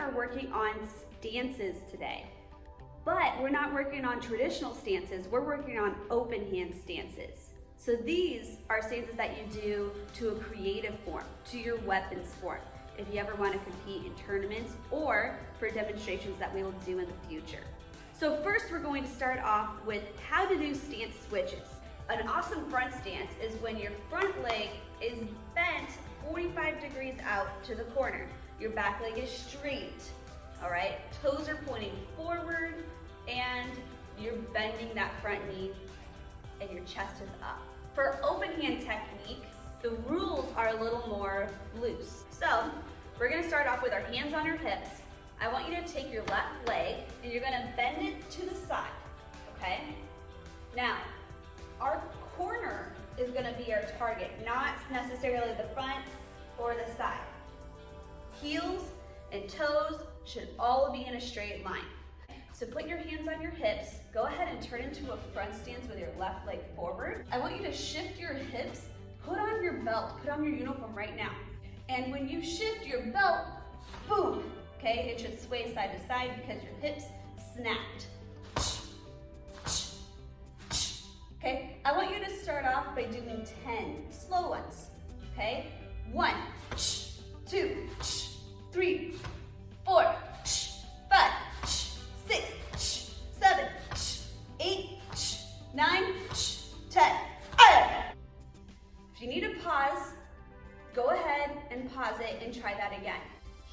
are working on stances today, but we're not working on traditional stances, we're working on open hand stances. So these are stances that you do to a creative form, to your weapons form, if you ever want to compete in tournaments or for demonstrations that we will do in the future. So first we're going to start off with how to do stance switches. An awesome front stance is when your front leg is bent 45 degrees out to the corner. Your back leg is straight, all right? Toes are pointing forward and you're bending that front knee and your chest is up. For open hand technique, the rules are a little more loose. So we're gonna start off with our hands on our hips. I want you to take your left leg and you're gonna bend it to the side, okay? Now, our corner is gonna be our target, not necessarily the front or the side. Heels and toes should all be in a straight line. So put your hands on your hips, go ahead and turn into a front stance with your left leg forward. I want you to shift your hips, put on your belt, put on your uniform right now. And when you shift your belt, boom, okay? It should sway side to side because your hips snapped. Okay, I want you to start off by doing 10 slow ones, okay? 1, 2, 3, 4, 5, 6, 7, 8, 9, 10. If you need to pause, go ahead and pause it and try that again.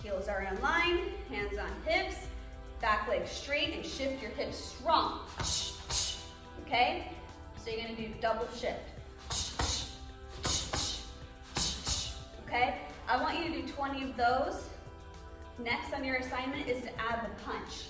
Heels are in line, hands on hips, back leg straight and shift your hips strong. Okay? So you're gonna do double shift. Okay? I want you to do 20 of those. Next on your assignment is to add the punch.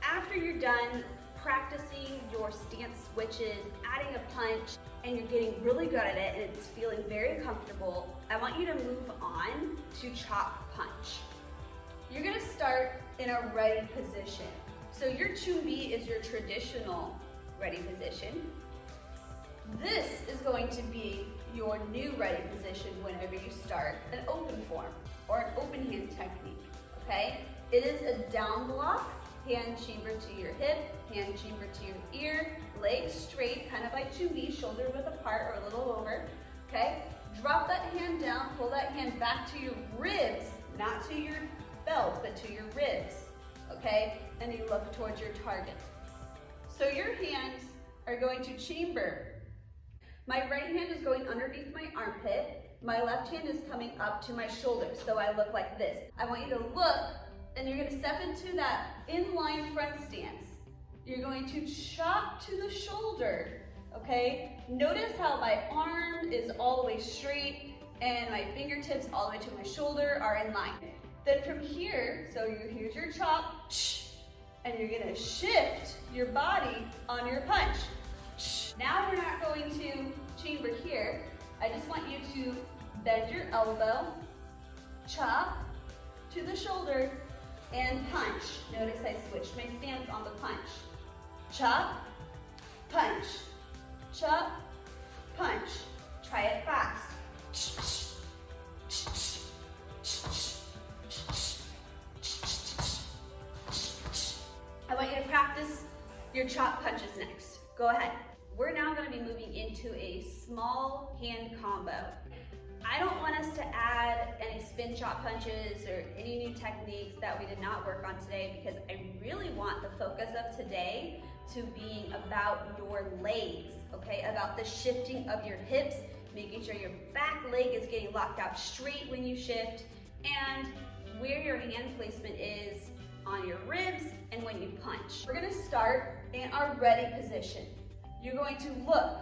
After you're done practicing your stance switches, adding a punch, and you're getting really good at it and it's feeling very comfortable, I want you to move on to chop punch. You're gonna start in a ready position. So your chumbi is your traditional ready position. This is going to be your new ready position whenever you start an open form or an open hand technique, okay? It is a down block, hand chamber to your hip, hand chamber to your ear, legs straight, kind of like chumbi, shoulder width apart or a little over, okay? Drop that hand down, pull that hand back to your ribs, not to your belt, but to your ribs, okay? And you look towards your target. So your hands are going to chamber. My right hand is going underneath my armpit. My left hand is coming up to my shoulder, so I look like this. I want you to look, and you're gonna step into that inline front stance. You're going to chop to the shoulder, okay? Notice how my arm is all the way straight and my fingertips all the way to my shoulder are in line. Then from here, so here's your chop, and you're gonna shift your body on your punch. Now we're not going to chamber here. I just want you to bend your elbow, chop to the shoulder, and punch. Notice I switched my stance on the punch. Chop, punch, chop, punch. Try it fast. I want you to practice your chop punches next. Go ahead. We're now going to be moving into a small hand combo. I don't want us to add any spin chop punches or any new techniques that we did not work on today because I really want the focus of today to being about your legs, okay? About the shifting of your hips, making sure your back leg is getting locked out straight when you shift, and where your hand placement is on your ribs and when you punch. We're gonna start in our ready position. You're going to look.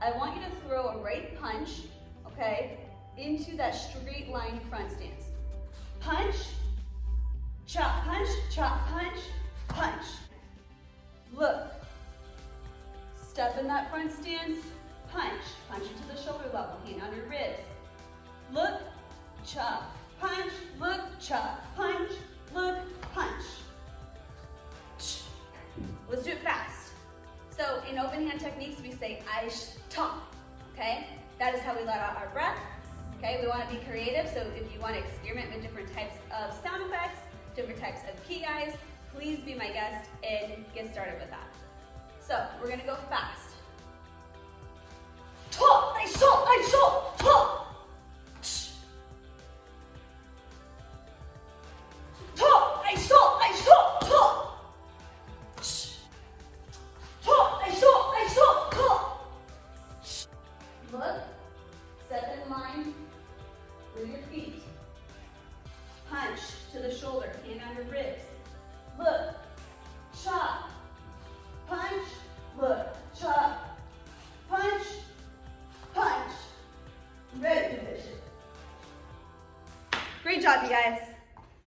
I want you to throw a right punch, okay, into that straight line front stance. Punch, chop punch, punch. Look. Step in that front stance, punch. Punch into the shoulder level, hand on your ribs. Look, chop, punch, look, chop, punch, look, punch. Let's do it fast. So in open hand techniques, we say aish ta, okay? That is how we let out our breath, okay? We want to be creative, so if you want to experiment with different types of sound effects, different types of key guys, please be my guest and get started with that. So we're gonna go fast. Ta, aish ta. Look, step in line with your feet. Punch to the shoulder, hand on your ribs. Look, chop, punch, look, chop, punch, punch. Ready position. Great job, you guys.